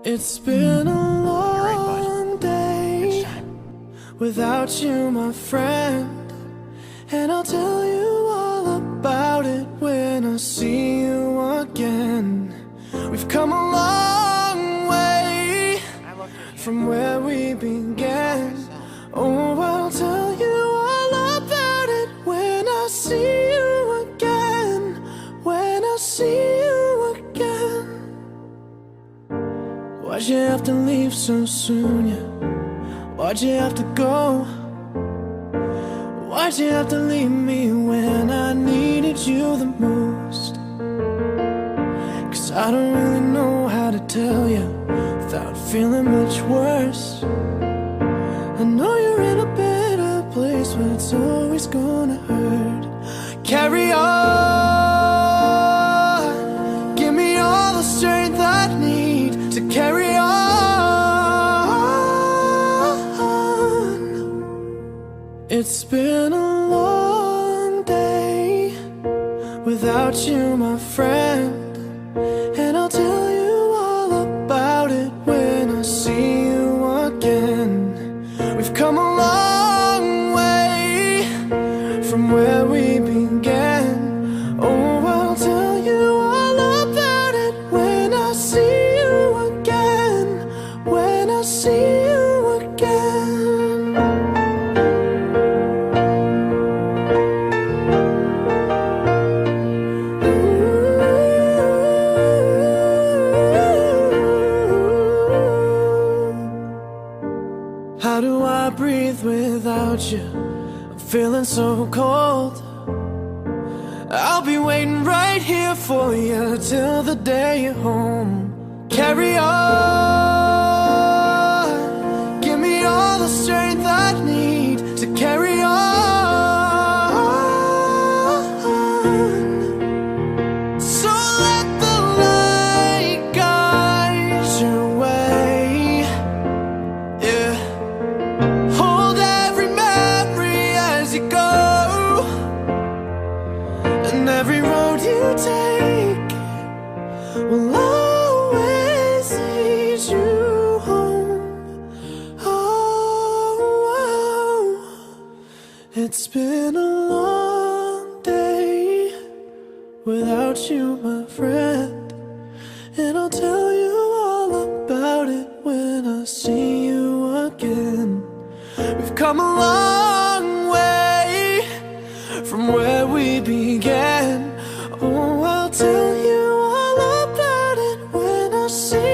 It's been a long day without you, my friend, and I'll tell you all about it when I see you again. We've come a long way from where we began. Oh, I'll tell you all about it when I see you again. When I see you again. Why'd you have to leave so soon, yeah? Why'd you have to go? Why'd you have to leave me when I needed you the most? 'Cause I don't really know how to tell you without feeling much worse. I know you're in a better place, but it's always gonna hurt. Carry on, give me all the strength I need to carry on. It's been a long day without you, my friend, and I'll tell you all about it when I see you again. We've come a long way from where we began. Oh, I'll tell you all about it when I see you again. When I see you again. How do I breathe without you? I'm feeling so cold. I'll be waiting right here for you till the day you're home. Carry on, give me all the strength I need to carry on. So let the light guide your way, yeah. Hold every memory as you go, and every road you take will always lead you home. Oh, it's been a long day without you, my friend, and I'll tell you all about it when I see you again. We've come a long way from where we began. Oh, I'll tell you all about it when I see